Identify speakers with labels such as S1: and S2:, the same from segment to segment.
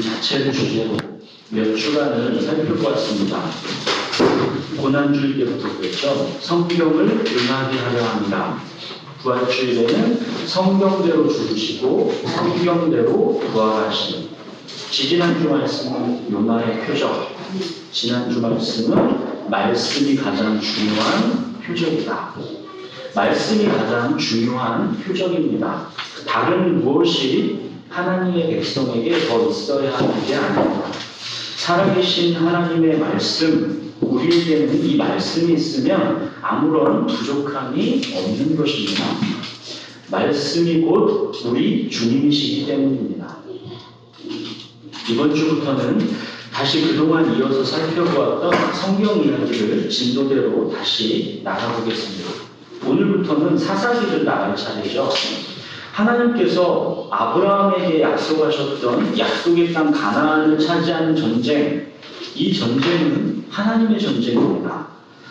S1: 자체를 주제로 몇 주간을 살펴보았습니다. 고난주일 때부터 그랬죠. 성경을 응하게 하려 합니다. 부활주일에는 성경대로 죽으시고 성경대로 부활하신. 지지난주 말씀은 요나의 표적, 지난주 말씀은 말씀이 가장 중요한 표적이다. 말씀이 가장 중요한 표적입니다. 다른 무엇이 하나님의 백성에게 더 있어야 하는 게 아닙니다. 살아계신 하나님의 말씀, 우리에게는 이 말씀이 있으면 아무런 부족함이 없는 것입니다. 말씀이 곧 우리 주님이시기 때문입니다. 이번 주부터는 다시 그동안 이어서 살펴보았던 성경 이야기를 진도대로 다시 나가보겠습니다. 오늘부터는 사사기를 나갈 차례죠. 하나님께서 아브라함에게 약속하셨던 약속의 땅 가나안을 차지하는 전쟁, 이 전쟁은 하나님의 전쟁입니다.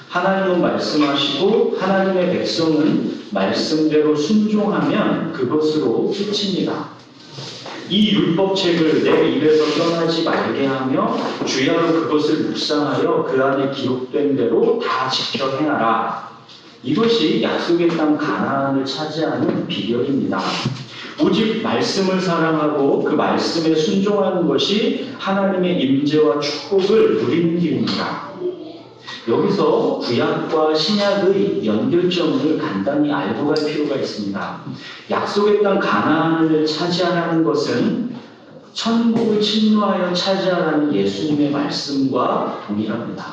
S1: 하나님은 말씀하시고 하나님의 백성은 말씀대로 순종하면 그것으로 끝입니다. 이 율법책을 내 입에서 떠나지 말게 하며 주야로 그것을 묵상하여 그 안에 기록된 대로 다 지켜 행하라. 이것이 약속의 땅 가나안을 차지하는 비결입니다. 오직 말씀을 사랑하고 그 말씀에 순종하는 것이 하나님의 임재와 축복을 누리는 길입니다. 여기서 구약과 신약의 연결점을 간단히 알고 갈 필요가 있습니다. 약속의 땅 가나안을 차지하라는 것은 천국을 침노하여 차지하라는 예수님의 말씀과 동일합니다.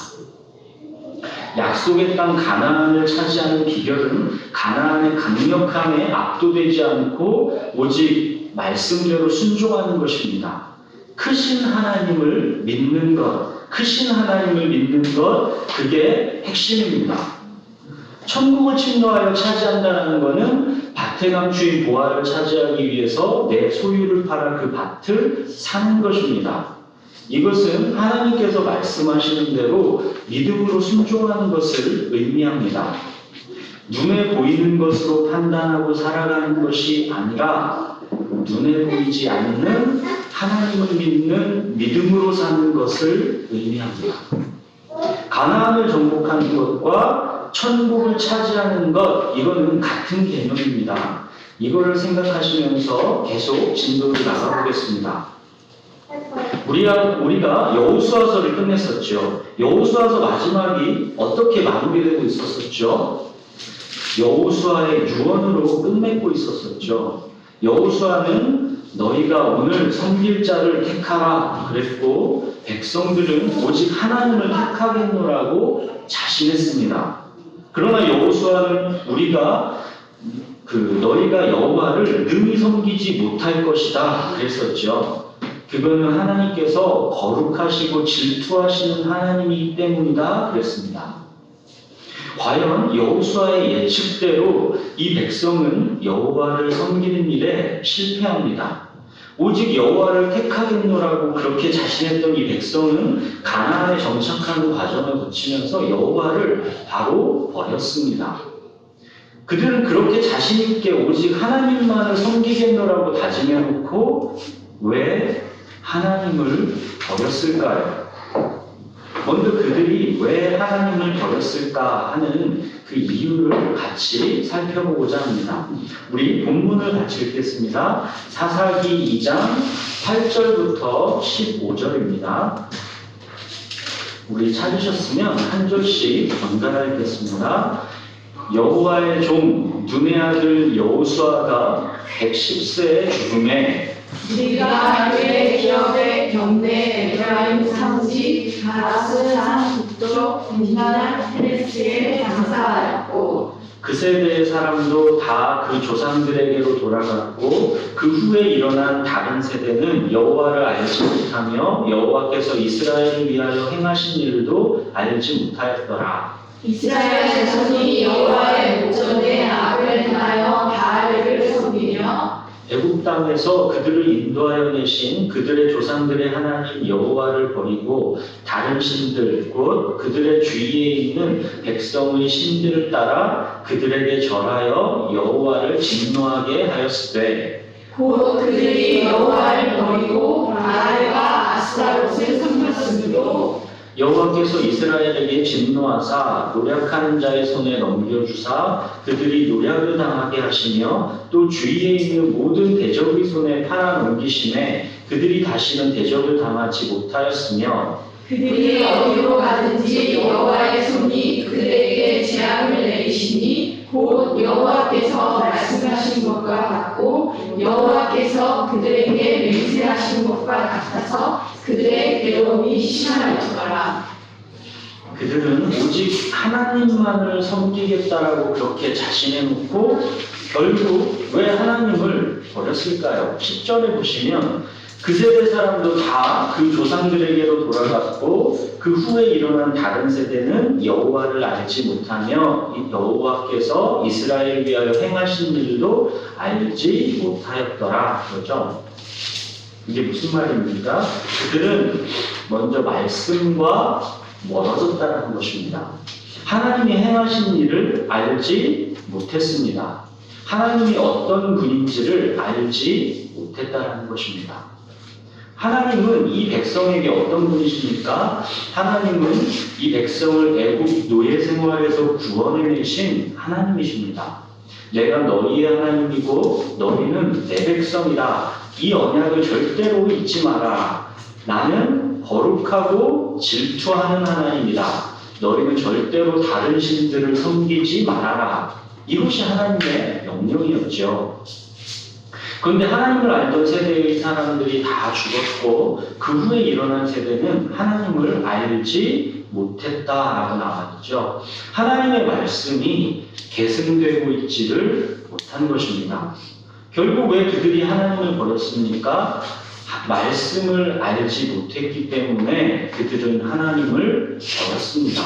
S1: 약속의 땅 가나안을 차지하는 비결은 가나안의 강력함에 압도되지 않고 오직 말씀대로 순종하는 것입니다. 크신 하나님을 믿는 것, 크신 하나님을 믿는 것, 그게 핵심입니다. 천국을 침노하여 차지한다는 것은 밭의 주인 보아를 차지하기 위해서 내 소유를 팔아 그 밭을 사는 것입니다. 이것은 하나님께서 말씀하시는 대로 믿음으로 순종하는 것을 의미합니다. 눈에 보이는 것으로 판단하고 살아가는 것이 아니라 눈에 보이지 않는 하나님을 믿는 믿음으로 사는 것을 의미합니다. 가나안을 정복하는 것과 천국을 차지하는 것, 이거는 같은 개념입니다. 이거를 생각하시면서 계속 진도를 나가보겠습니다. 우리가 여호수아서를 끝냈었죠. 여호수아서 마지막이 어떻게 마무리되고 있었었죠? 여호수아의 유언으로 끝맺고 있었었죠. 여호수아는 너희가 오늘 섬길 자를 택하라 그랬고 백성들은 오직 하나님을 택하겠노라고 자신했습니다. 그러나 여호수아는 너희가 여호와를 능히 섬기지 못할 것이다 그랬었죠. 그거는 하나님께서 거룩하시고 질투하시는 하나님이기 때문이다 그랬습니다. 과연 여호수아의 예측대로 이 백성은 여호와를 섬기는 일에 실패합니다. 오직 여호와를 택하겠노라고 그렇게 자신했던 이 백성은 가나안에 정착하는 과정을 거치면서 여호와를 바로 버렸습니다. 그들은 그렇게 자신 있게 오직 하나님만을 섬기겠노라고 다짐해놓고 왜 하나님을 버렸을까요? 먼저 그들이 왜 하나님을 버렸을까 하는 그 이유를 같이 살펴보고자 합니다. 우리 본문을 같이 읽겠습니다. 사사기 2장 8절부터 15절입니다. 우리 찾으셨으면 한 절씩 번갈아 읽겠습니다. 여호와의 종 눈의 아들 여호수아가 110세에 죽음에
S2: 네가 그의 기업의 경내 에브라임 산지 가라스 산 북쪽 빈날 헤레스에 장사하였고
S1: 그 세대의 사람도 다 그 조상들에게로 돌아갔고 그 후에 일어난 다른 세대는 여호와를 알지 못하며 여호와께서 이스라엘을 위하여 행하신 일도 알지 못하였더라.
S2: 이스라엘 자손이 여호와의 목전에 악을 행하여 바알을 섬기며
S1: 애굽 땅에서 그들을 인도하여 내신 그들의 조상들의 하나님 여호와를 버리고 다른 신들 곧 그들의 주위에 있는 백성의 신들을 따라 그들에게 절하여 여호와를 진노하게 하였으되
S2: 곧 그들이 여호와를 버리고 바알과 아스타롯을 섬겼으므로
S1: 여호와께서 이스라엘에게 진노하사 노략하는 자의 손에 넘겨주사 그들이 노략을 당하게 하시며 또 주위에 있는 모든 대적의 손에 팔아 넘기심에 그들이 다시는 대적을 당하지 못하였으며
S2: 그들이 어디로 가든지 여호와의 손이 그들에게 재앙을 내리시니 곧 여호와께서 말씀하신 것과 같고 여호와께서 그들에게 맹세하신 것과 같아서 그들의 괴로움이 심하였더라.
S1: 그들은 오직 하나님만을 섬기겠다라고 그렇게 자신해놓고 결국 왜 하나님을 버렸을까요? 10절에 보시면 그 세대 사람도 다 그 조상들에게로 돌아갔고 그 후에 일어난 다른 세대는 여호와를 알지 못하며 여호와께서 이스라엘 위하여 행하신 일도 알지 못하였더라. 그렇죠? 이게 무슨 말입니까? 그들은 먼저 말씀과 멀어졌다는 것입니다. 하나님이 행하신 일을 알지 못했습니다. 하나님이 어떤 분인지를 알지 못했다는 것입니다. 하나님은 이 백성에게 어떤 분이십니까? 하나님은 이 백성을 애굽 노예 생활에서 구원해내신 하나님이십니다. 내가 너희의 하나님이고 너희는 내 백성이다. 이 언약을 절대로 잊지 마라. 나는 거룩하고 질투하는 하나님이다. 너희는 절대로 다른 신들을 섬기지 말아라. 이것이 하나님의 명령이었죠. 그런데 하나님을 알던 세대의 사람들이 다 죽었고 그 후에 일어난 세대는 하나님을 알지 못했다라고 나왔죠. 하나님의 말씀이 계승되고 있지를 못한 것입니다. 결국 왜 그들이 하나님을 버렸습니까? 말씀을 알지 못했기 때문에 그들은 하나님을 버렸습니다.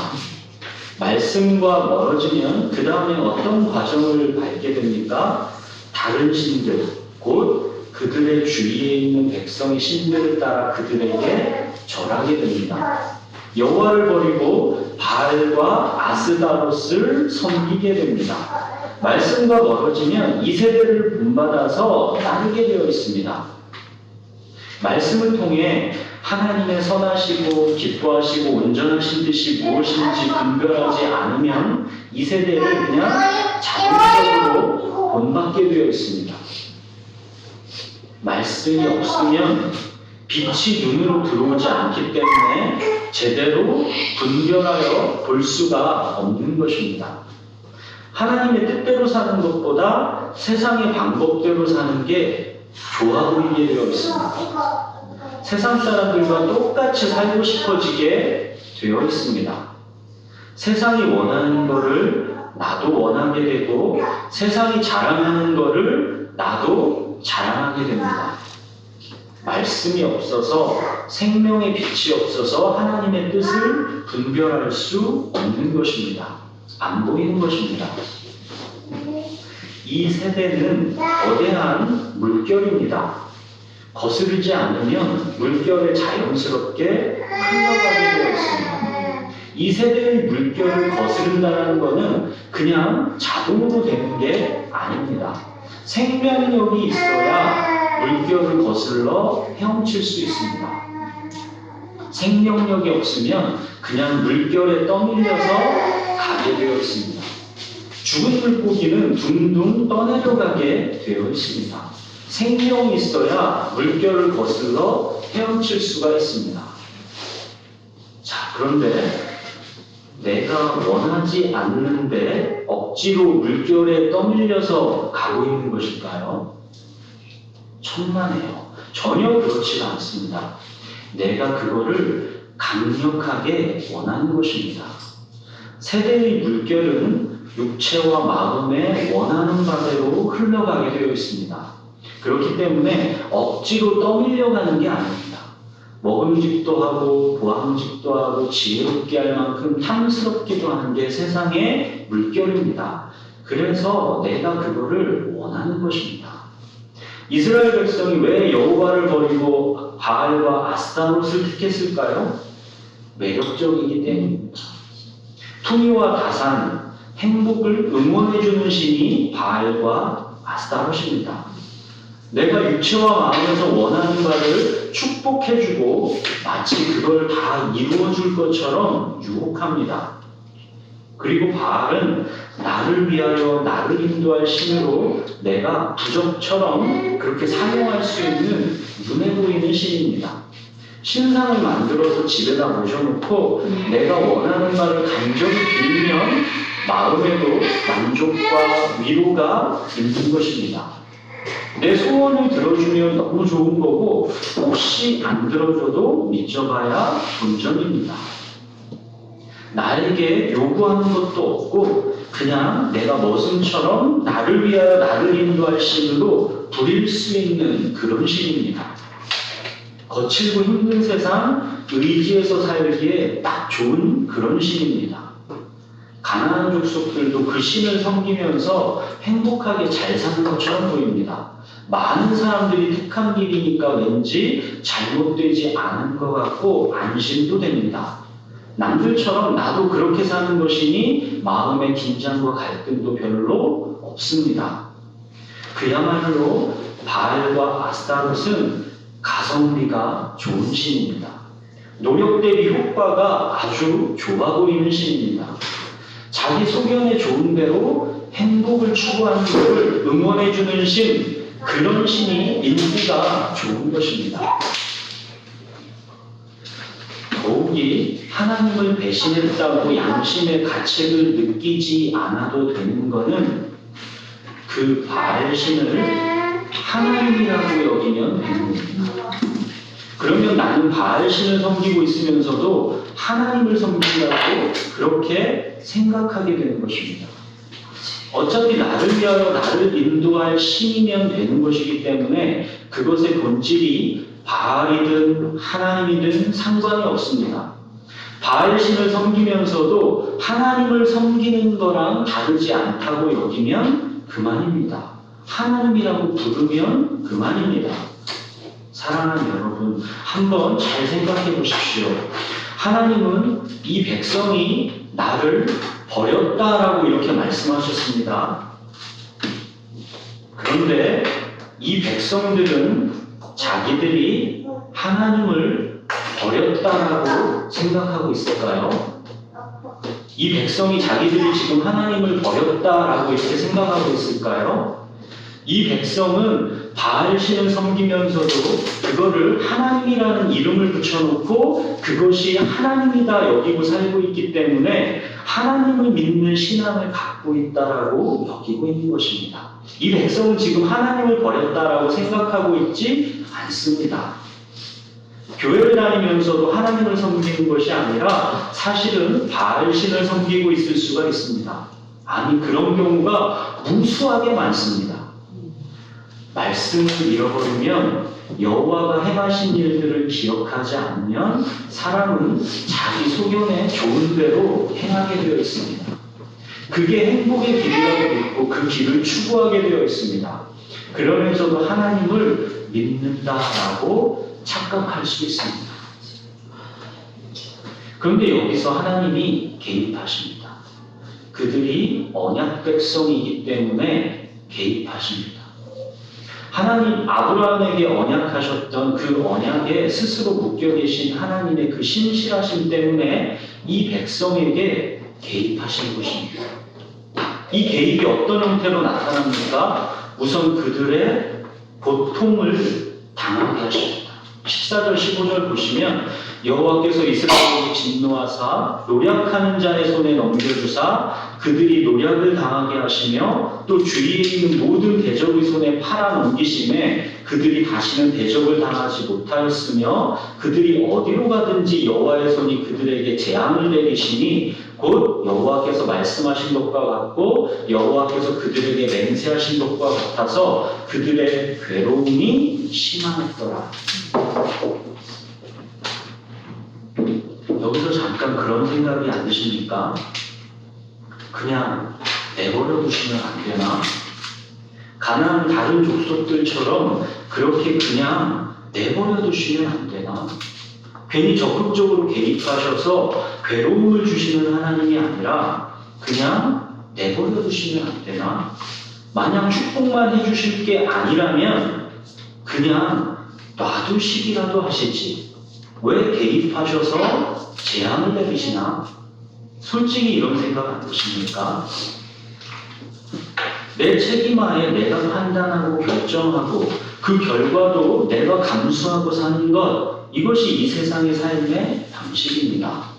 S1: 말씀과 멀어지면 그 다음에 어떤 과정을 밟게 됩니까? 다른 신들, 곧 그들의 주위에 있는 백성의 신들을 따라 그들에게 절하게 됩니다. 여호와를 버리고 바알과 아스다롯을 섬기게 됩니다. 말씀과 멀어지면 이 세대를 본받아서 따르게 되어 있습니다. 말씀을 통해 하나님의 선하시고 기뻐하시고 온전하신 뜻이 무엇인지 분별하지 않으면 이 세대를 그냥 자동적으로 본받게 되어 있습니다. 말씀이 없으면 빛이 눈으로 들어오지 않기 때문에 제대로 분별하여 볼 수가 없는 것입니다. 하나님의 뜻대로 사는 것보다 세상의 방법대로 사는 게 좋아 보이게 되어 있습니다. 세상 사람들과 똑같이 살고 싶어지게 되어 있습니다. 세상이 원하는 것을 나도 원하게 되고 세상이 자랑하는 것을 나도 자랑하게 됩니다. 말씀이 없어서 생명의 빛이 없어서 하나님의 뜻을 분별할 수 없는 것입니다. 안 보이는 것입니다. 이 세대는 거대한 물결입니다. 거스르지 않으면 물결에 자연스럽게 흘러가게 되어 있습니다. 이 세대의 물결을 거스른다는 것은 그냥 자동으로 되는 게 아닙니다. 생명력이 있어야 물결을 거슬러 헤엄칠 수 있습니다. 생명력이 없으면 그냥 물결에 떠밀려서 가게 되어 있습니다. 죽은 물고기는 둥둥 떠내려가게 되어 있습니다. 생명이 있어야 물결을 거슬러 헤엄칠 수가 있습니다. 자, 그런데 내가 원하지 않는데 억지로 물결에 떠밀려서 가고 있는 것일까요? 천만에요. 전혀 그렇지가 않습니다. 내가 그거를 강력하게 원하는 것입니다. 세대의 물결은 육체와 마음에 원하는 바대로 흘러가게 되어 있습니다. 그렇기 때문에 억지로 떠밀려가는 게 아닙니다. 먹음직도 하고 보암직도 하고 지혜롭게 할 만큼 탐스럽기도 하는 게 세상의 물결입니다. 그래서 내가 그거를 원하는 것입니다. 이스라엘 백성이 왜 여호와를 버리고 바알과 아스타롯을 택했을까요? 매력적이기 때문입니다. 투미와 다산, 행복을 응원해주는 신이 바알과 아스타롯입니다. 내가 육체와 마음에서 원하는 바를 축복해주고 마치 그걸 다 이루어줄 것처럼 유혹합니다. 그리고 바알은 나를 위하여 나를 인도할 신으로 내가 부적처럼 그렇게 사용할 수 있는 눈에 보이는 신입니다. 신상을 만들어서 집에다 모셔놓고 내가 원하는 바를 간절히 빌면 마음에도 만족과 위로가 있는 것입니다. 내 소원을 들어주면 너무 좋은 거고 혹시 안 들어줘도 믿어봐야 본전입니다. 나에게 요구하는 것도 없고 그냥 내가 머슴처럼 나를 위하여 나를 인도할 신으로 부릴 수 있는 그런 신입니다. 거칠고 힘든 세상 의지해서 살기에 딱 좋은 그런 신입니다. 가난한 족속들도 그 신을 섬기면서 행복하게 잘 사는 것처럼 보입니다. 많은 사람들이 택한 길이니까 왠지 잘못되지 않은 것 같고 안심도 됩니다. 남들처럼 나도 그렇게 사는 것이니 마음의 긴장과 갈등도 별로 없습니다. 그야말로 바알과 아스타롯은 가성비가 좋은 신입니다. 노력 대비 효과가 아주 좋아 보이는 신입니다. 자기 소견에 좋은 대로 행복을 추구하는 것을 응원해주는 신, 그런 신이 인기가 좋은 것입니다. 더욱이 하나님을 배신했다고 양심의 가책을 느끼지 않아도 되는 것은 그 바알 신을 하나님이라고 여기면 되는 겁니다. 그러면 나는 바알 신을 섬기고 있으면서도 하나님을 섬긴다고 그렇게 생각하게 되는 것입니다. 어차피 나를 위하여 나를 인도할 신이면 되는 것이기 때문에 그것의 본질이 바알이든 하나님이든 상관이 없습니다. 바알 신을 섬기면서도 하나님을 섬기는 거랑 다르지 않다고 여기면 그만입니다. 하나님이라고 부르면 그만입니다. 사랑하는 여러분, 한번 잘 생각해 보십시오. 하나님은 이 백성이 나를 버렸다라고 이렇게 말씀하셨습니다. 그런데 이 백성들은 자기들이 하나님을 버렸다라고 생각하고 있을까요? 이 백성이 자기들이 지금 하나님을 버렸다라고 이렇게 생각하고 있을까요? 이 백성은 바알 신을 섬기면서도 그거를 하나님이라는 이름을 붙여놓고 그것이 하나님이다 여기고 살고 있기 때문에 하나님을 믿는 신앙을 갖고 있다라고 여기고 있는 것입니다. 이 백성은 지금 하나님을 버렸다라고 생각하고 있지 않습니다. 교회를 다니면서도 하나님을 섬기는 것이 아니라 사실은 바알 신을 섬기고 있을 수가 있습니다. 아니, 그런 경우가 무수하게 많습니다. 말씀을 잃어버리면 여호와가 행하신 일들을 기억하지 않으면 사람은 자기 소견에 좋은 대로 행하게 되어 있습니다. 그게 행복의 길이라고 믿고 그 길을 추구하게 되어 있습니다. 그러면서도 하나님을 믿는다라고 착각할 수 있습니다. 그런데 여기서 하나님이 개입하십니다. 그들이 언약 백성이기 때문에 개입하십니다. 하나님 아브라함에게 언약하셨던 그 언약에 스스로 묶여 계신 하나님의 그 신실하심 때문에 이 백성에게 개입하신 것입니다. 이 개입이 어떤 형태로 나타납니까? 우선 그들의 고통을 당하게 하십니다. 14절 15절 보시면 여호와께서 이스라엘에게 진노하사 노략하는 자의 손에 넘겨주사 그들이 노략을 당하게 하시며 또 주위에 있는 모든 대적의 손에 팔아 넘기심에 그들이 다시는 대적을 당하지 못하였으며 그들이 어디로 가든지 여호와의 손이 그들에게 재앙을 내리시니 곧 여호와께서 말씀하신 것과 같고 여호와께서 그들에게 맹세하신 것과 같아서 그들의 괴로움이 심하였더라. 여기서 잠깐 그런 생각이 안 드십니까? 그냥 내버려 두시면 안 되나? 가난한 다른 족속들처럼 그렇게 그냥 내버려 두시면 안 되나? 괜히 적극적으로 개입하셔서 괴로움을 주시는 하나님이 아니라 그냥 내버려 두시면 안 되나? 만약 축복만 해주실 게 아니라면 그냥 놔두시기라도 하시지 왜 개입하셔서 재앙을 내리시나? 솔직히 이런 생각 안 드십니까? 내 책임하에 내가 판단하고 결정하고 그 결과도 내가 감수하고 사는 것, 이것이 이 세상의 삶의 방식입니다.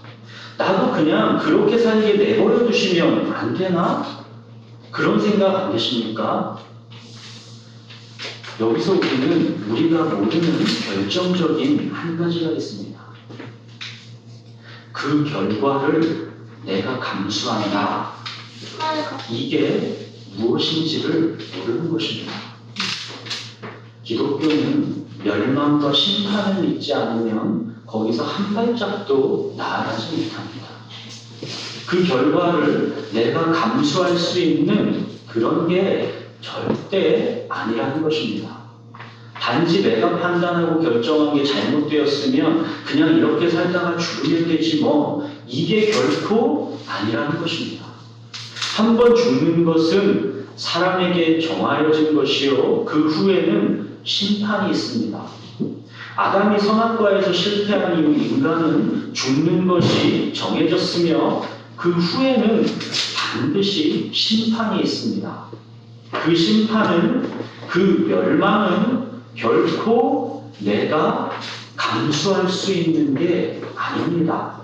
S1: 나도 그냥 그렇게 살게 내버려 두시면 안 되나? 그런 생각 안 드십니까? 여기서 우리가 모르는 결정적인 한 가지가 있습니다. 그 결과를 내가 감수한다. 이게 무엇인지를 모르는 것입니다. 기독교는 멸망과 심판을 믿지 않으면 거기서 한 발짝도 나아가지 못합니다. 그 결과를 내가 감수할 수 있는 그런 게 절대 아니라는 것입니다. 단지 내가 판단하고 결정한 게 잘못되었으면 그냥 이렇게 살다가 죽으면 되지 뭐, 이게 결코 아니라는 것입니다. 한 번 죽는 것은 사람에게 정하여진 것이요 그 후에는 심판이 있습니다. 아담이 선악과에서 실패한 이후 인간은 죽는 것이 정해졌으며 그 후에는 반드시 심판이 있습니다. 그 심판은, 그 멸망은 결코 내가 감수할 수 있는 게 아닙니다.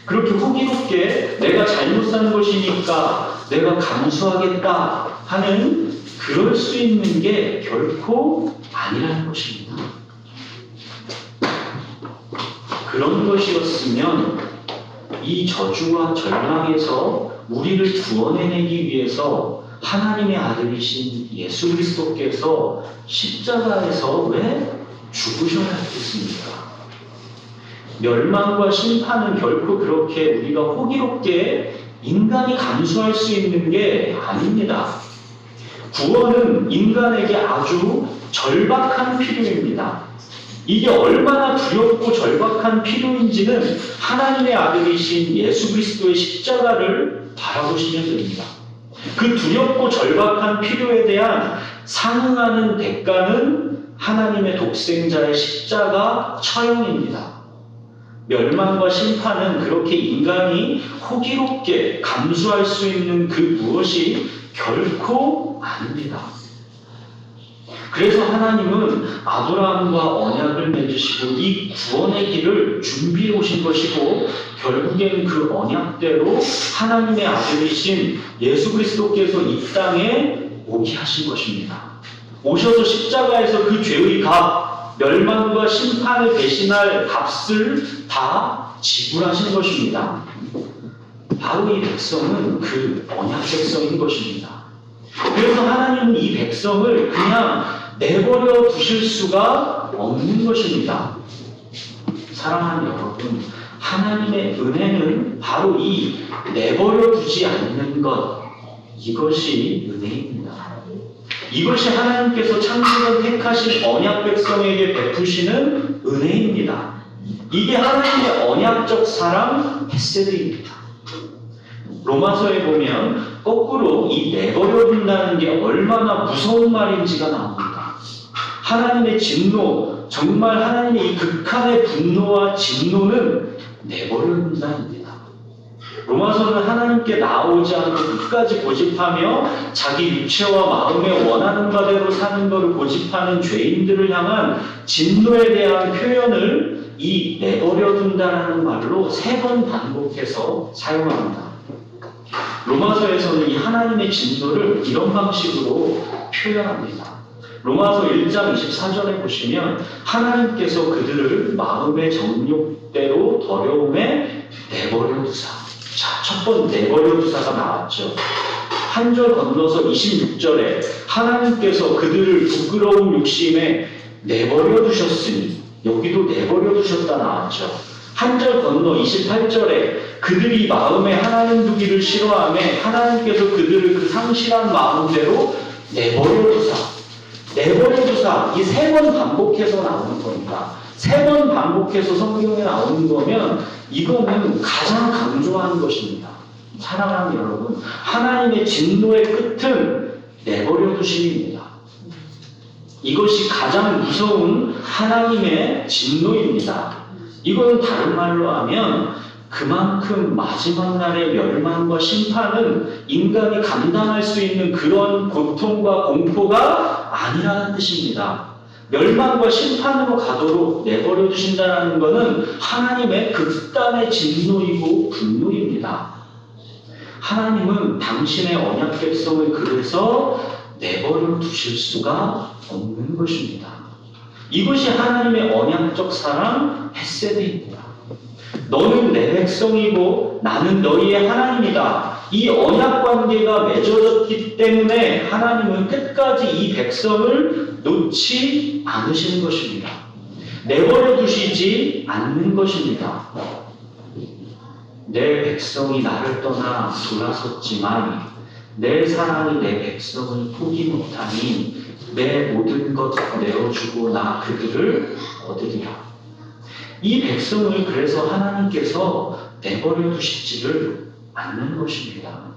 S1: 그렇게 호기롭게 내가 잘못 산 것이니까 내가 감수하겠다 하는 그럴 수 있는 게 결코 아니라는 것입니다. 그런 것이었으면 이 저주와 절망에서 우리를 구원해내기 위해서 하나님의 아들이신 예수 그리스도께서 십자가에서 왜 죽으셔야 했겠습니까? 멸망과 심판은 결코 그렇게 우리가 호기롭게 인간이 감수할 수 있는 게 아닙니다. 구원은 인간에게 아주 절박한 필요입니다. 이게 얼마나 두렵고 절박한 필요인지는 하나님의 아들이신 예수 그리스도의 십자가를 바라보시면 됩니다. 그 두렵고 절박한 필요에 대한 상응하는 대가는 하나님의 독생자의 십자가 처형입니다. 멸망과 심판은 그렇게 인간이 호기롭게 감수할 수 있는 그 무엇이 결코 아닙니다. 그래서 하나님은 아브라함과 언약을 맺으시고 이 구원의 길을 준비해 오신 것이고 결국엔 그 언약대로 하나님의 아들이신 예수 그리스도께서 이 땅에 오게 하신 것입니다. 오셔서 십자가에서 그 죄의 값, 멸망과 심판을 대신할 값을 다 지불하신 것입니다. 바로 이 백성은 그 언약 백성인 것입니다. 그래서 하나님은 이 백성을 그냥 내버려 두실 수가 없는 것입니다. 사랑하는 여러분, 하나님의 은혜는 바로 이 내버려 두지 않는 것, 이것이 은혜입니다. 이것이 하나님께서 창세전 택하신 언약 백성에게 베푸시는 은혜입니다. 이게 하나님의 언약적 사랑 헤세드입니다. 로마서에 보면 거꾸로 이 내버려 둔다는 게 얼마나 무서운 말인지가 나옵니다. 하나님의 진노, 정말 하나님의 이 극한의 분노와 진노는 내버려 둔다입니다. 로마서는 하나님께 나오지 않고 끝까지 고집하며 자기 육체와 마음에 원하는 바대로 사는 것을 고집하는 죄인들을 향한 진노에 대한 표현을 이 내버려 둔다라는 말로 3번 반복해서 사용합니다. 로마서에서는 이 하나님의 진노를 이런 방식으로 표현합니다. 로마서 1장 24절에 보시면 하나님께서 그들을 마음의 정욕대로 더러움에 내버려 두사. 자, 첫 번 내버려 두사가 나왔죠. 한 절 건너서 26절에 하나님께서 그들을 부끄러운 욕심에 내버려 두셨으니, 여기도 내버려 두셨다 나왔죠. 한 절 건너 28절에 그들이 마음에 하나님 두기를 싫어하며 하나님께서 그들을 그 상실한 마음대로 내버려 두사. 내버려 두사, 이 3번 반복해서 나오는 겁니다. 3번 반복해서 성경에 나오는 거면 이거는 가장 강조하는 것입니다. 사랑하는 여러분, 하나님의 진노의 끝은 내버려 두심입니다. 이것이 가장 무서운 하나님의 진노입니다. 이건 다른 말로 하면 그만큼 마지막 날의 멸망과 심판은 인간이 감당할 수 있는 그런 고통과 공포가 아니라는 뜻입니다. 멸망과 심판으로 가도록 내버려 두신다는 것은 하나님의 극단의 진노이고 분노입니다. 하나님은 당신의 언약 백성을 그래서 내버려 두실 수가 없는 것입니다. 이것이 하나님의 언약적 사랑 헤세드입니다. 너는 내 백성이고 나는 너희의 하나님이다. 이 언약 관계가 맺어졌기 때문에 하나님은 끝까지 이 백성을 놓지 않으시는 것입니다. 내버려 두시지 않는 것입니다. 내 백성이 나를 떠나 돌아섰지만 내 사랑이 내 백성을 포기 못하니 내 모든 것 내어주고 나 그들을 얻으리라. 이 백성을 그래서 하나님께서 내버려 두시지를 않는 것입니다.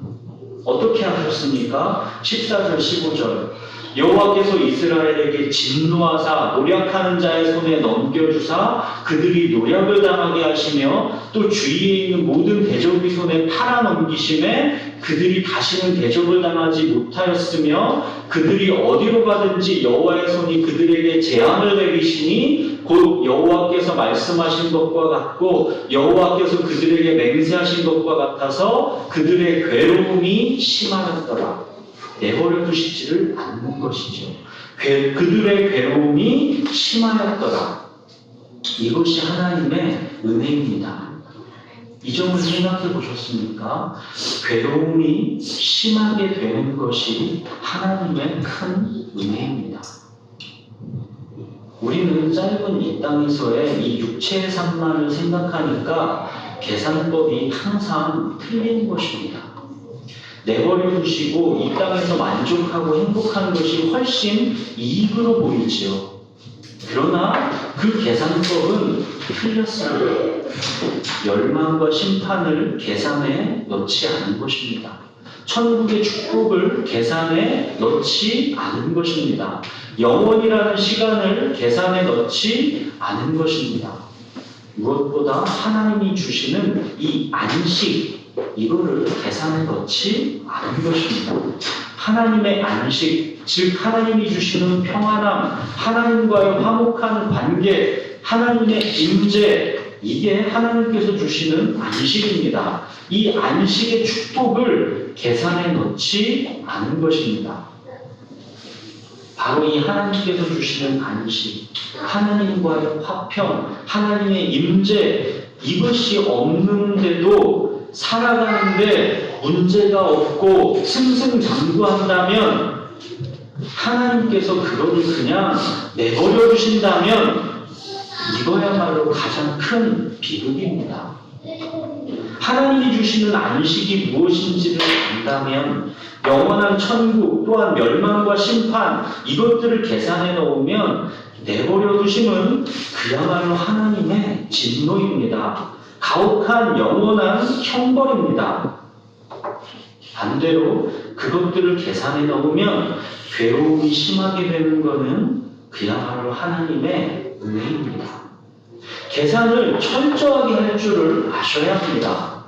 S1: 어떻게 하셨습니까? 14절 15절 여호와께서 이스라엘에게 진노하사 노략하는 자의 손에 넘겨주사 그들이 노략을 당하게 하시며 또 주위에 있는 모든 대적의 손에 팔아넘기심에 그들이 다시는 대적을 당하지 못하였으며 그들이 어디로 가든지 여호와의 손이 그들에게 재앙을 내리시니 곧 여호와께서 말씀하신 것과 같고 여호와께서 그들에게 맹세하신 것과 같아서 그들의 괴로움이 심하였더라. 내버려 두시지를 않는 것이죠. 그들의 괴로움이 심하였더라. 이것이 하나님의 은혜입니다. 이 점을 생각해 보셨습니까? 괴로움이 심하게 되는 것이 하나님의 큰 은혜입니다. 우리는 짧은 이 땅에서의 이 육체의 삶만을 생각하니까 계산법이 항상 틀린 것입니다. 내버려 두시고 이 땅에서 만족하고 행복한 것이 훨씬 이익으로 보이지요. 그러나 그 계산법은 틀렸습니다. 멸망과 심판을 계산에 넣지 않은 것입니다. 천국의 축복을 계산에 넣지 않은 것입니다. 영원이라는 시간을 계산에 넣지 않은 것입니다. 무엇보다 하나님이 주시는 이 안식, 이거를 계산에 넣지 않은 것입니다. 하나님의 안식, 즉 하나님이 주시는 평안함, 하나님과의 화목한 관계, 하나님의 임재, 이게 하나님께서 주시는 안식입니다. 이 안식의 축복을 계산에 넣지 않은 것입니다. 바로 이 하나님께서 주시는 안식, 하나님과의 화평, 하나님의 임재, 이것이 없는데도 살아가는데 문제가 없고 승승장구한다면 하나님께서 그거를 그냥 내버려 두신다면 이거야말로 가장 큰 비극입니다. 하나님이 주시는 안식이 무엇인지를 안다면 영원한 천국 또한 멸망과 심판 이것들을 계산해 놓으면 내버려 두심은 그야말로 하나님의 진노입니다. 가혹한 영원한 형벌입니다. 반대로 그것들을 계산해 넣으면 괴로움이 심하게 되는 것은 그야말로 하나님의 은혜입니다. 계산을 철저하게 할 줄을 아셔야 합니다.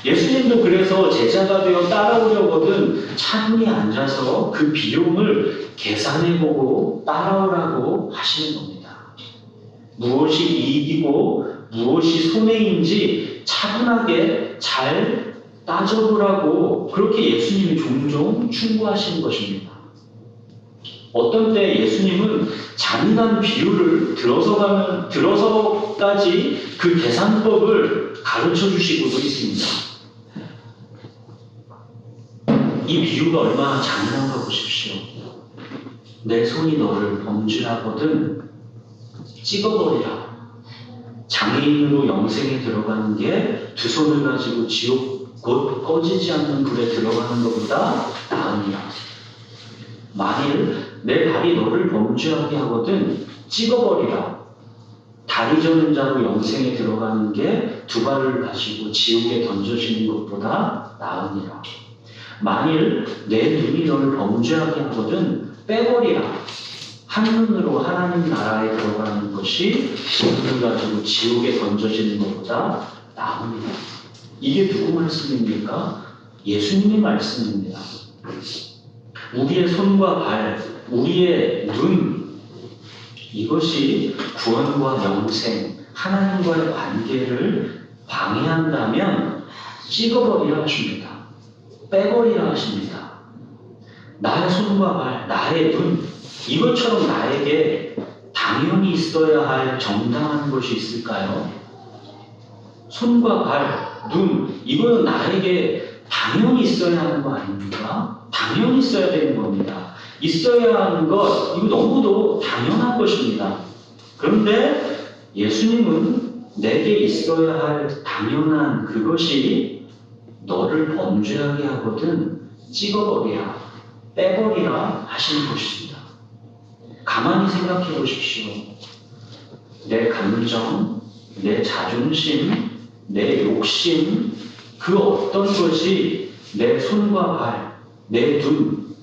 S1: 예수님도 그래서 제자가 되어 따라오려거든 차분히 앉아서 그 비용을 계산해보고 따라오라고 하시는 겁니다. 무엇이 이익이고 무엇이 손해인지 차분하게 잘 따져보라고 그렇게 예수님이 종종 충고하시는 것입니다. 어떤 때 예수님은 잔인한 비유를 들어서까지 그 계산법을 가르쳐 주시고도 있습니다. 이 비유가 얼마나 잔인한가 보십시오. 내 손이 너를 범죄하거든 찍어버리라. 장애인으로 영생에 들어가는 게 두 손을 가지고 지옥 곧 꺼지지 않는 불에 들어가는 것보다 나으니라. 만일 내 발이 너를 범죄하게 하거든 찍어버리라. 다리 저는 자로 영생에 들어가는 게 두 발을 가지고 지옥에 던져지는 것보다 나으니라. 만일 내 눈이 너를 범죄하게 하거든 빼버리라. 한눈으로 하나님 나라에 들어가는 것이 돈을 가지고 지옥에 던져지는 것보다 나옵니다. 이게 누구 말씀입니까? 예수님의 말씀입니다. 우리의 손과 발, 우리의 눈, 이것이 구원과 영생, 하나님과의 관계를 방해한다면 찍어버리라 하십니다. 빼버리라 하십니다. 나의 손과 발, 나의 눈, 이것처럼 나에게 당연히 있어야 할 정당한 것이 있을까요? 손과 발, 눈, 이거는 나에게 당연히 있어야 하는 거 아닙니까? 당연히 있어야 되는 겁니다. 있어야 하는 것, 이거 너무도 당연한 것입니다. 그런데 예수님은 내게 있어야 할 당연한 그것이 너를 범죄하게 하거든 찍어버리라, 빼버리라 하시는 것입니다. 가만히 생각해 보십시오. 내 감정, 내 자존심, 내 욕심, 그 어떤 것이 내 손과 발, 내 눈,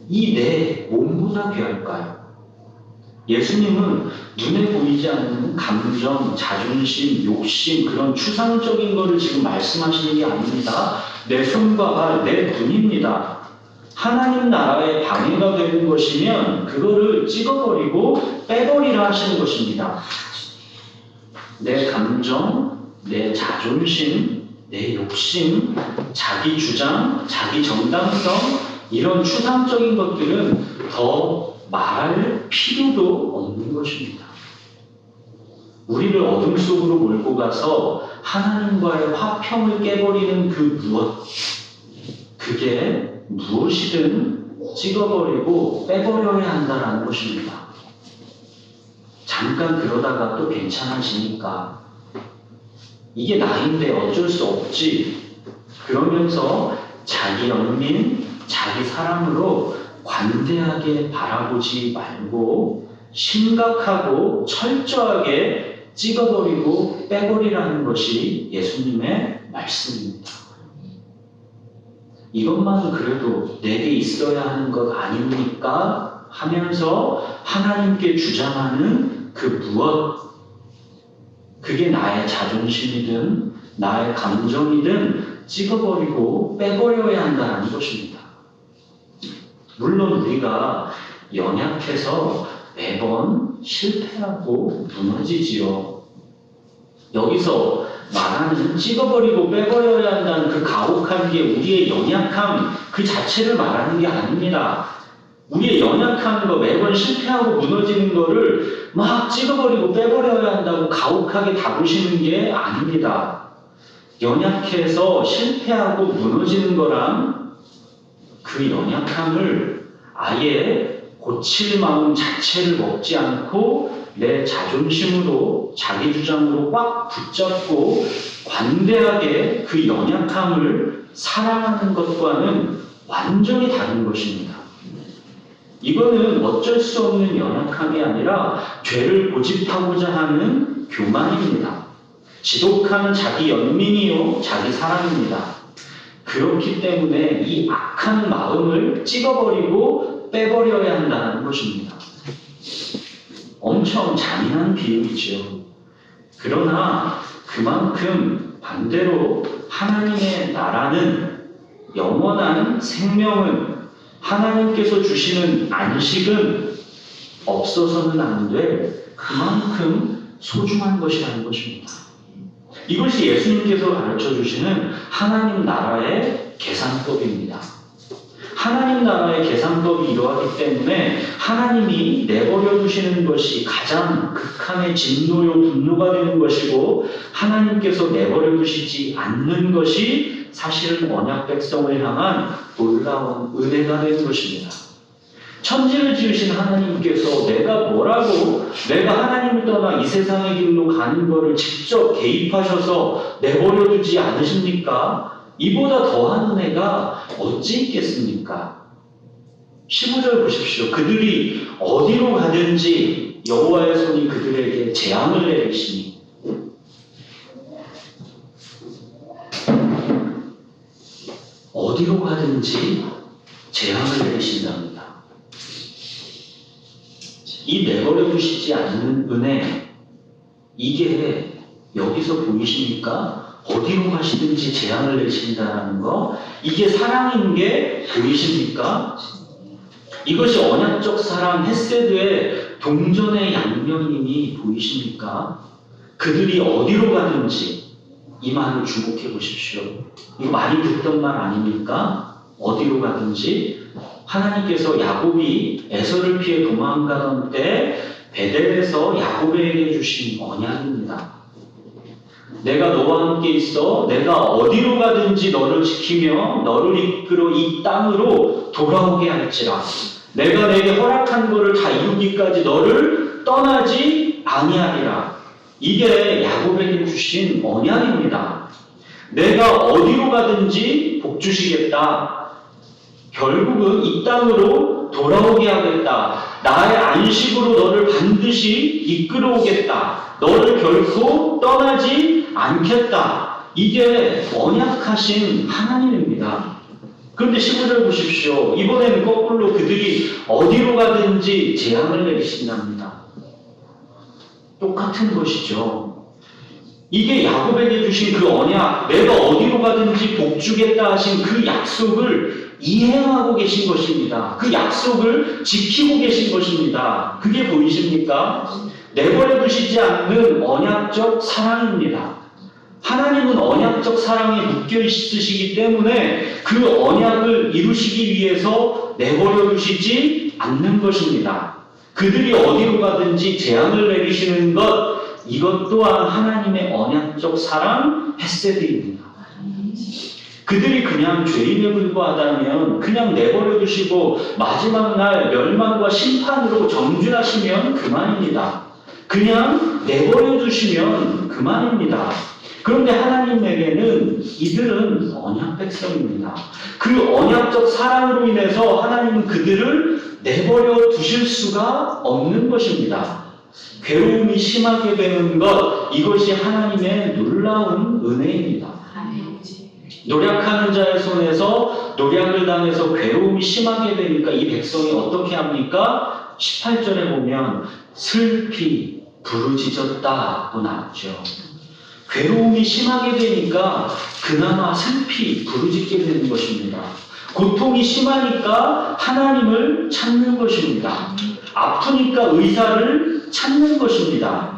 S1: 이 내 몸보다 귀할까요? 예수님은 눈에 보이지 않는 감정, 자존심, 욕심, 그런 추상적인 것을 지금 말씀하시는 게 아닙니다. 내 손과 발, 내 눈입니다. 하나님 나라에 방해가 되는 것이면 그거를 찍어버리고 빼버리라 하시는 것입니다. 내 감정, 내 자존심, 내 욕심, 자기 주장, 자기 정당성, 이런 추상적인 것들은 더 말할 필요도 없는 것입니다. 우리를 어둠 속으로 몰고 가서 하나님과의 화평을 깨버리는 그 무엇, 그게 무엇이든 찍어버리고 빼버려야 한다는 것입니다. 잠깐 그러다가 또 괜찮아지니까 이게 나인데 어쩔 수 없지, 그러면서 자기 연민, 자기 사람으로 관대하게 바라보지 말고 심각하고 철저하게 찍어버리고 빼버리라는 것이 예수님의 말씀입니다. 이것만은 그래도 내게 있어야 하는 것 아닙니까? 하면서 하나님께 주장하는 그 무엇, 그게 나의 자존심이든 나의 감정이든 찍어버리고 빼버려야 한다는 것입니다. 물론 우리가 연약해서 매번 실패하고 무너지지요. 여기서 말하는 찍어버리고 빼버려야 한다는 그 가혹한 게 우리의 연약함 그 자체를 말하는 게 아닙니다. 우리의 연약한 거, 매번 실패하고 무너지는 거를 막 찍어버리고 빼버려야 한다고 가혹하게 다루시는 게 아닙니다. 연약해서 실패하고 무너지는 거랑 그 연약함을 아예 고칠 마음 자체를 먹지 않고 내 자존심으로, 자기 주장으로 꽉 붙잡고 관대하게 그 연약함을 사랑하는 것과는 완전히 다른 것입니다. 이거는 어쩔 수 없는 연약함이 아니라 죄를 고집하고자 하는 교만입니다. 지독한 자기 연민이요, 자기 사랑입니다. 그렇기 때문에 이 악한 마음을 찍어버리고 빼버려야 한다는 것입니다. 엄청 잔인한 비유이죠. 그러나 그만큼 반대로 하나님의 나라는, 영원한 생명은, 하나님께서 주시는 안식은 없어서는 안 될 그만큼 소중한 것이라는 것입니다. 이것이 예수님께서 가르쳐 주시는 하나님 나라의 계산법입니다. 하나님 나라의 계산법이 이러하기 때문에 하나님이 내버려 두시는 것이 가장 극한의 진노요 분노가 되는 것이고, 하나님께서 내버려 두시지 않는 것이 사실은 언약 백성을 향한 놀라운 은혜가 되는 것입니다. 천지를 지으신 하나님께서 내가 뭐라고, 내가 하나님을 떠나 이 세상의 길로 가는 것을 직접 개입하셔서 내버려 두지 않으십니까? 이보다 더한 은혜가 어찌 있겠습니까? 15절 보십시오. 그들이 어디로 가든지 여호와의 손이 그들에게 재앙을 내리시니, 어디로 가든지 재앙을 내리신답니다. 이 내버려 두시지 않는 은혜, 이게 여기서 보이십니까? 어디로 가시든지 재앙을 내신다는 거, 이게 사랑인 게 보이십니까? 이것이 언약적 사랑, 헤세드의 동전의 양면임이 보이십니까? 그들이 어디로 가든지, 이 말을 주목해 보십시오. 이거 많이 듣던 말 아닙니까? 어디로 가든지. 하나님께서 야곱이 에서를 피해 도망가던 때 베델에서 야곱에게 주신 언약입니다. 내가 너와 함께 있어 내가 어디로 가든지 너를 지키며 너를 이끌어 이 땅으로 돌아오게 할지라. 내가 내게 허락한 것을 다 이루기까지 너를 떠나지 아니하리라. 이게 야곱에게 주신 언약입니다. 내가 어디로 가든지 복 주시겠다. 결국은 이 땅으로 돌아오게 하겠다. 나의 안식으로 너를 반드시 이끌어오겠다. 너를 결코 떠나지 않겠다. 이게 언약하신 하나님입니다. 그런데 15절 보십시오. 이번에는 거꾸로 그들이 어디로 가든지 재앙을 내리신답니다. 똑같은 것이죠. 이게 야곱에게 주신 그 언약, 내가 어디로 가든지 복 주겠다 하신 그 약속을 이행하고 계신 것입니다. 그 약속을 지키고 계신 것입니다. 그게 보이십니까? 내버려 두시지 않는 언약적 사랑입니다. 하나님은 언약적 사랑에 묶여 있으시기 때문에 그 언약을 이루시기 위해서 내버려 두시지 않는 것입니다. 그들이 어디로 가든지 재앙을 내리시는 것, 이것 또한 하나님의 언약적 사랑, 헤세드입니다. 그들이 그냥 죄인에 불과하다면 그냥 내버려 두시고 마지막 날 멸망과 심판으로 정죄하시면 그만입니다. 그냥 내버려 두시면 그만입니다. 그런데 하나님에게는 이들은 언약 백성입니다. 그 언약적 사랑으로 인해서 하나님은 그들을 내버려 두실 수가 없는 것입니다. 괴로움이 심하게 되는 것, 이것이 하나님의 놀라운 은혜입니다. 노력하는 자의 손에서 노력을 당해서 괴로움이 심하게 되니까 이 백성이 어떻게 합니까? 18절에 보면 슬피 부르짖었다고 나왔죠. 괴로움이 심하게 되니까 그나마 슬피 부르짖게 되는 것입니다. 고통이 심하니까 하나님을 찾는 것입니다. 아프니까 의사를 찾는 것입니다.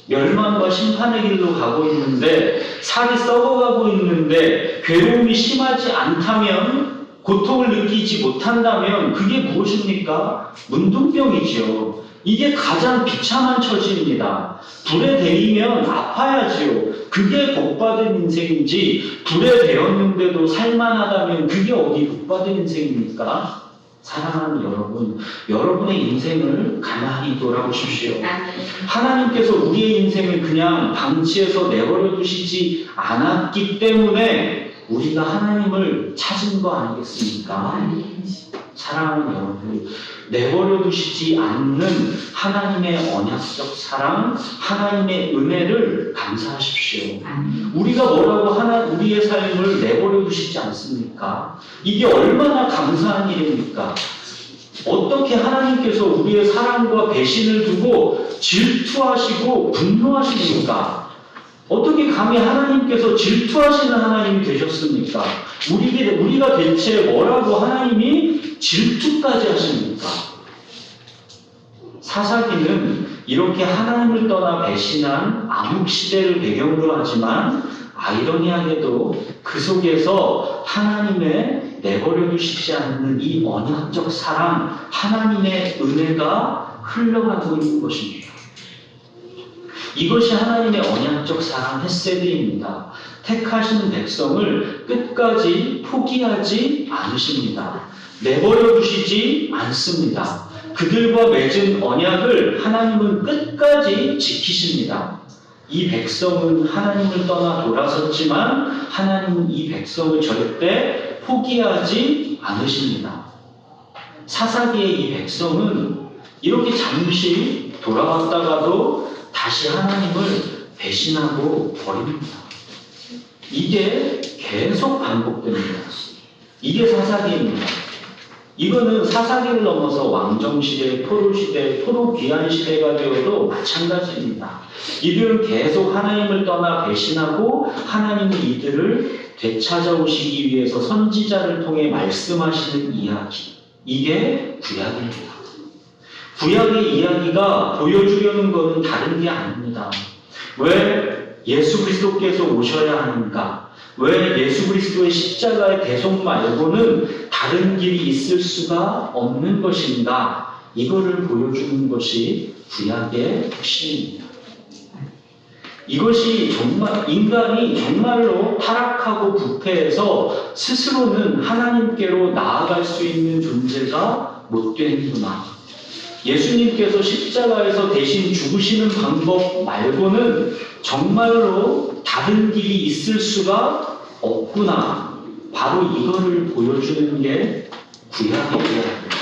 S1: 멸망과 심판의 길로 가고 있는데, 살이 썩어가고 있는데 괴로움이 심하지 않다면, 고통을 느끼지 못한다면 그게 무엇입니까? 문둥병이지요. 이게 가장 비참한 처지입니다. 불에 데이면 아파야지요. 그게 복받은 인생인지, 불에 데였는데도 살만하다면 그게 어디 복받은 인생입니까? 사랑하는 여러분, 여러분의 인생을 가만히 돌아보십시오. 하나님께서 우리의 인생을 그냥 방치해서 내버려 두시지 않았기 때문에 우리가 하나님을 찾은 거 아니겠습니까? 사랑하는 여러분, 내버려 두시지 않는 하나님의 언약적 사랑, 하나님의 은혜를 감사하십시오. 우리가 뭐라고 우리의 삶을 내버려 두시지 않습니까? 이게 얼마나 감사한 일입니까? 어떻게 하나님께서 우리의 사랑과 배신을 두고 질투하시고 분노하십니까? 어떻게 감히 하나님께서 질투하시는 하나님이 되셨습니까? 우리가 대체 뭐라고 하나님이 질투까지 하십니까? 사사기는 이렇게 하나님을 떠나 배신한 암흑시대를 배경으로 하지만 아이러니하게도 그 속에서 하나님의 내버려 두시지 않는 이 언약적 사랑, 하나님의 은혜가 흘러가고 있는 것입니다. 이것이 하나님의 언약적 사랑, 헤세드입니다. 택하시는 백성을 끝까지 포기하지 않으십니다. 내버려 두시지 않습니다. 그들과 맺은 언약을 하나님은 끝까지 지키십니다. 이 백성은 하나님을 떠나 돌아섰지만 하나님은 이 백성을 절대 포기하지 않으십니다. 사사기의 이 백성은 이렇게 잠시 돌아왔다가도 다시 하나님을 배신하고 버립니다. 이게 계속 반복됩니다. 이게 사사기입니다. 이거는 사사기를 넘어서 왕정시대, 포로시대, 포로귀환시대가 되어도 마찬가지입니다. 이들은 계속 하나님을 떠나 배신하고 하나님은 이들을 되찾아오시기 위해서 선지자를 통해 말씀하시는 이야기. 이게 구약입니다. 구약의 이야기가 보여주려는 것은 다른 게 아닙니다. 왜 예수 그리스도께서 오셔야 하는가? 왜 예수 그리스도의 십자가의 대속 말고는 다른 길이 있을 수가 없는 것인가? 이거를 보여주는 것이 구약의 핵심입니다. 이것이 정말 인간이 정말로 타락하고 부패해서 스스로는 하나님께로 나아갈 수 있는 존재가 못 되는구나. 예수님께서 십자가에서 대신 죽으시는 방법 말고는 정말로 다른 길이 있을 수가 없구나. 바로 이거를 보여주는 게 구약의 이야기입니다.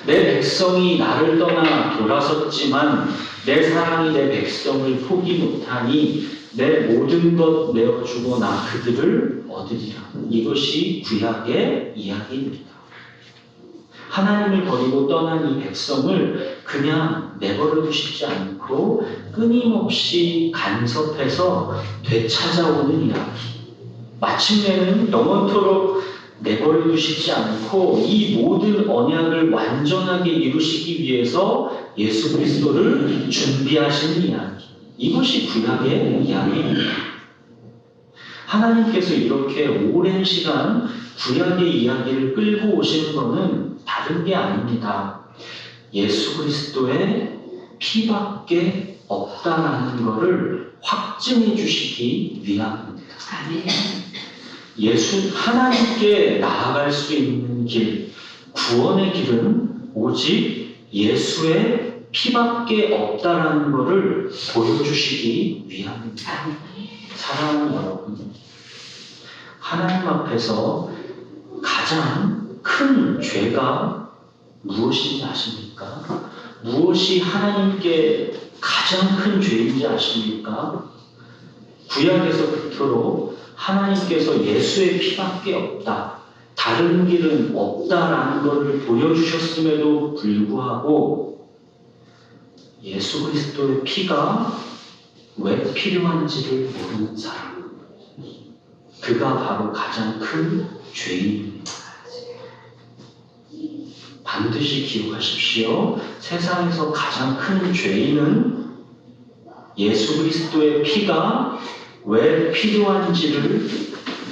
S1: 내 백성이 나를 떠나 돌아섰지만 내 사랑이 내 백성을 포기 못하니 내 모든 것 내어주고 나 그들을 얻으리라. 이것이 구약의 이야기입니다. 하나님을 버리고 떠난 이 백성을 그냥 내버려 두시지 않고 끊임없이 간섭해서 되찾아오는 이야기. 마침내는 영원토록 내버려 두시지 않고 이 모든 언약을 완전하게 이루시기 위해서 예수 그리스도를 준비하시는 이야기. 이것이 구약의 이야기입니다. 하나님께서 이렇게 오랜 시간 구약의 이야기를 끌고 오시는 것은 다른 게 아닙니다. 예수 그리스도의 피밖에 없다라는 것을 확증해 주시기 위함입니다. 하나님께 나아갈 수 있는 길, 구원의 길은 오직 예수의 피밖에 없다라는 것을 보여주시기 위함입니다. 사랑하는 여러분, 하나님 앞에서 가장 큰 죄가 무엇인지 아십니까? 무엇이 하나님께 가장 큰 죄인지 아십니까? 구약에서 그토록 하나님께서 예수의 피밖에 없다, 다른 길은 없다라는 것을 보여주셨음에도 불구하고 예수 그리스도의 피가 왜 필요한지를 모르는 사람, 그가 바로 가장 큰 죄인입니다. 반드시 기억하십시오. 세상에서 가장 큰 죄인은 예수 그리스도의 피가 왜 필요한지를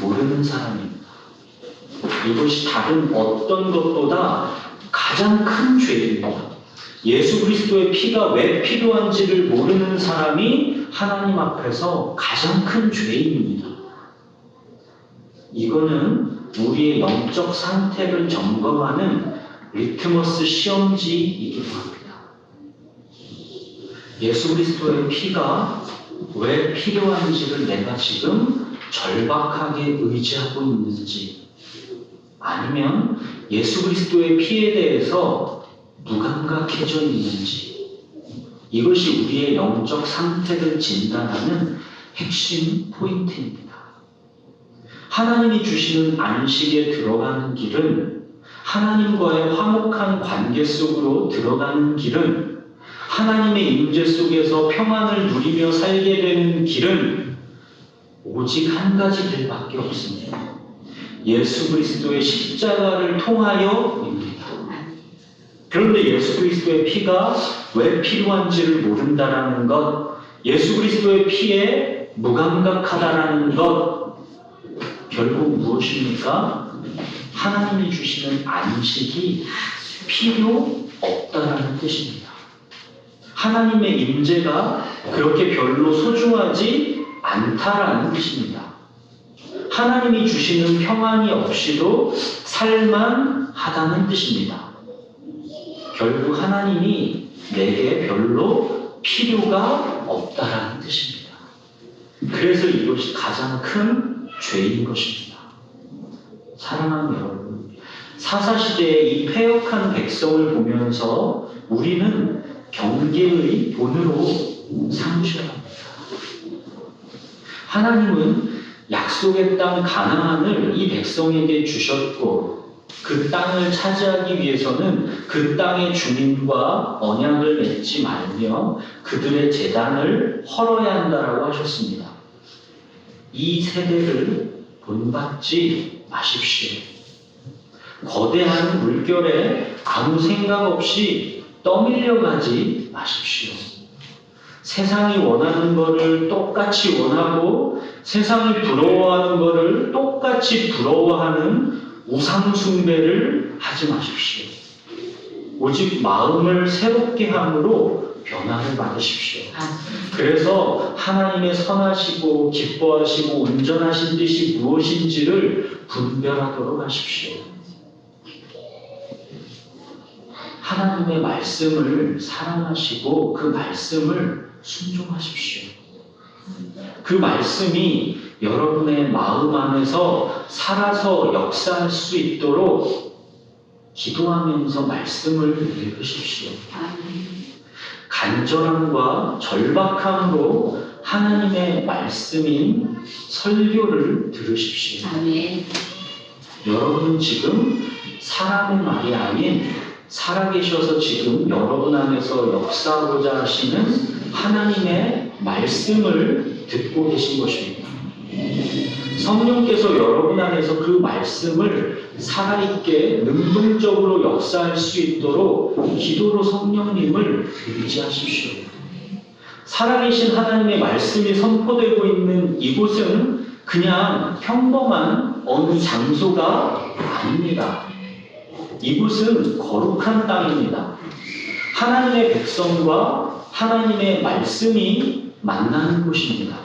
S1: 모르는 사람입니다. 이것이 다른 어떤 것보다 가장 큰 죄입니다. 예수 그리스도의 피가 왜 필요한지를 모르는 사람이 하나님 앞에서 가장 큰 죄인입니다. 이거는 우리의 영적 상태를 점검하는 리트머스 시험지이기도 합니다. 예수 그리스도의 피가 왜 필요한지를 내가 지금 절박하게 의지하고 있는지, 아니면 예수 그리스도의 피에 대해서 무감각해져 있는지, 이것이 우리의 영적 상태를 진단하는 핵심 포인트입니다. 하나님이 주시는 안식에 들어가는 길은, 하나님과의 화목한 관계 속으로 들어가는 길은, 하나님의 임재 속에서 평안을 누리며 살게 되는 길은 오직 한 가지 길밖에 없습니다. 예수 그리스도의 십자가를 통하여입니다. 그런데 예수 그리스도의 피가 왜 필요한지를 모른다라는 것, 예수 그리스도의 피에 무감각하다라는 것, 결국 무엇입니까? 하나님이 주시는 안식이 필요 없다라는 뜻입니다. 하나님의 임재가 그렇게 별로 소중하지 않다라는 뜻입니다. 하나님이 주시는 평안이 없이도 살만하다는 뜻입니다. 결국 하나님이 내게 별로 필요가 없다라는 뜻입니다. 그래서 이것이 가장 큰 죄인 것입니다. 사랑하는 여러분, 사사시대의 이 패역한 백성을 보면서 우리는 경계의 본으로 삼으셔야 합니다. 하나님은 약속의 땅 가나안을 이 백성에게 주셨고 그 땅을 차지하기 위해서는 그 땅의 주민과 언약을 맺지 말며 그들의 재단을 헐어야 한다라고 하셨습니다. 이 세대를 본받지 마십시오. 거대한 물결에 아무 생각 없이 떠밀려가지 마십시오. 세상이 원하는 것을 똑같이 원하고 세상이 부러워하는 것을 똑같이 부러워하는 우상숭배를 하지 마십시오. 오직 마음을 새롭게 함으로 변화를 받으십시오. 그래서 하나님의 선하시고 기뻐하시고 온전하신 뜻이 무엇인지를 분별하도록 하십시오. 하나님의 말씀을 사랑하시고 그 말씀을 순종하십시오. 그 말씀이 여러분의 마음 안에서 살아서 역사할 수 있도록 기도하면서 말씀을 읽으십시오. 간절함과 절박함으로 하나님의 말씀인 설교를 들으십시오. 여러분 지금 사람의 말이 아닌 살아계셔서 지금 여러분 안에서 역사하고자 하시는 하나님의 말씀을 듣고 계신 것입니다. 성령께서 여러분 안에서 그 말씀을 살아있게 능동적으로 역사할 수 있도록 기도로 성령님을 의지하십시오. 살아계신 하나님의 말씀이 선포되고 있는 이곳은 그냥 평범한 어느 장소가 아닙니다. 이곳은 거룩한 땅입니다. 하나님의 백성과 하나님의 말씀이 만나는 곳입니다.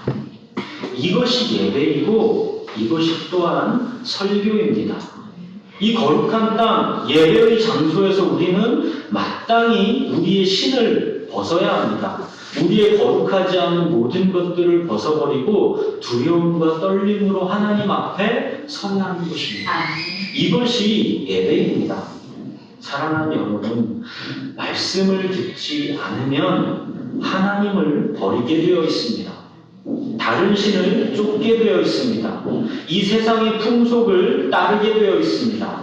S1: 이것이 예배이고 이것이 또한 설교입니다. 이 거룩한 땅, 예배의 장소에서 우리는 마땅히 우리의 신을 벗어야 합니다. 우리의 거룩하지 않은 모든 것들을 벗어버리고 두려움과 떨림으로 하나님 앞에 서야 하는 것입니다. 이것이 예배입니다. 사랑하는 여러분, 말씀을 듣지 않으면 하나님을 버리게 되어 있습니다. 다른 신을 쫓게 되어 있습니다. 이 세상의 풍속을 따르게 되어 있습니다.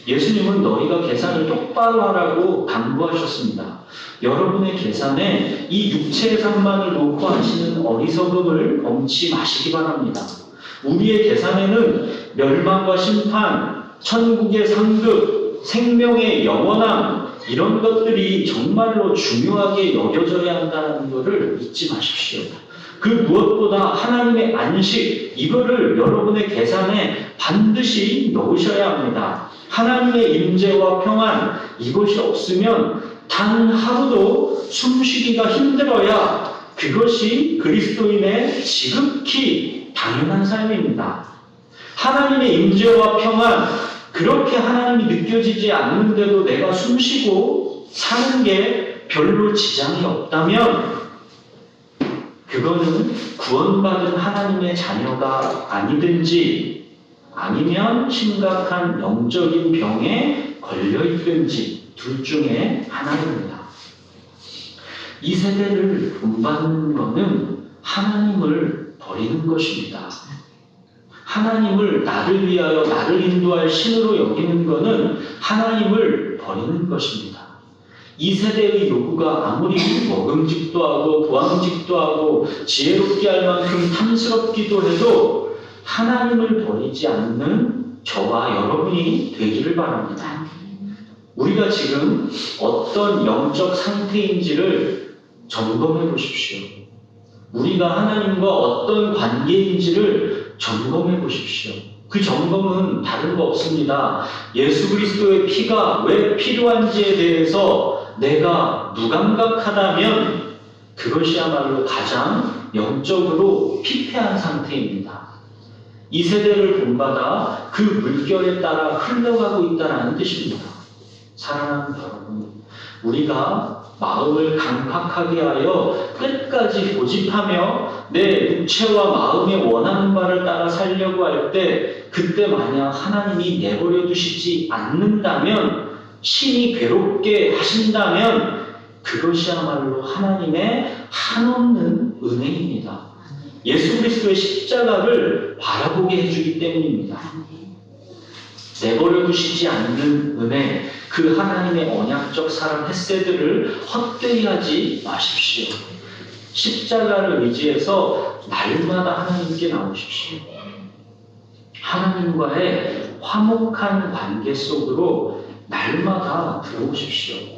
S1: 예수님은 너희가 계산을 똑바로 하라고 당부하셨습니다. 여러분의 계산에 이 육체의 상만을 놓고 하시는 어리석음을 범치 마시기 바랍니다. 우리의 계산에는 멸망과 심판, 천국의 상급, 생명의 영원함, 이런 것들이 정말로 중요하게 여겨져야 한다는 것을 잊지 마십시오. 그 무엇보다 하나님의 안식, 이거를 여러분의 계산에 반드시 넣으셔야 합니다. 하나님의 임재와 평안, 이것이 없으면 단 하루도 숨쉬기가 힘들어야 그것이 그리스도인의 지극히 당연한 삶입니다. 하나님의 임재와 평안, 그렇게 하나님이 느껴지지 않는데도 내가 숨쉬고 사는 게 별로 지장이 없다면 그거는 구원받은 하나님의 자녀가 아니든지 아니면 심각한 영적인 병에 걸려있든지 둘 중에 하나입니다. 이 세대를 본받는 것은 하나님을 버리는 것입니다. 하나님을 나를 위하여 나를 인도할 신으로 여기는 것은 하나님을 버리는 것입니다. 이 세대의 요구가 아무리 먹음직도 하고 보암직도 하고 지혜롭게 할 만큼 탐스럽기도 해도 하나님을 버리지 않는 저와 여러분이 되기를 바랍니다. 우리가 지금 어떤 영적 상태인지를 점검해 보십시오. 우리가 하나님과 어떤 관계인지를 점검해 보십시오. 그 점검은 다른 거 없습니다. 예수 그리스도의 피가 왜 필요한지에 대해서 내가 무감각하다면 그것이야말로 가장 영적으로 피폐한 상태입니다. 이 세대를 본받아 그 물결에 따라 흘러가고 있다는 뜻입니다. 사랑하는 여러분, 우리가 마음을 강팍하게 하여 끝까지 고집하며 내 육체와 마음의 원하는 바를 따라 살려고 할 때 그때 만약 하나님이 내버려 두시지 않는다면, 신이 괴롭게 하신다면 그것이야말로 하나님의 한없는 은혜입니다. 예수 그리스도의 십자가를 바라보게 해주기 때문입니다. 내버려 두시지 않는 은혜, 그 하나님의 언약적 사랑 헤세드를 헛되이 하지 마십시오. 십자가를 의지해서 날마다 하나님께 나오십시오. 하나님과의 화목한 관계 속으로 날마다 들어오십시오.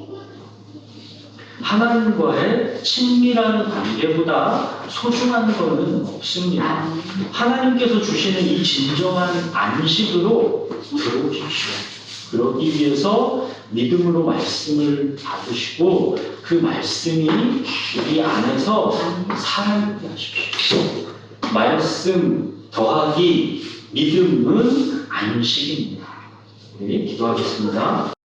S1: 하나님과의 친밀한 관계보다 소중한 것은 없습니다. 하나님께서 주시는 이 진정한 안식으로 들어오십시오. 그러기 위해서 믿음으로 말씀을 받으시고 그 말씀이 우리 안에서 살게 하십시오. 말씀 더하기 믿음은 안식입니다. 우리 기도하겠습니다.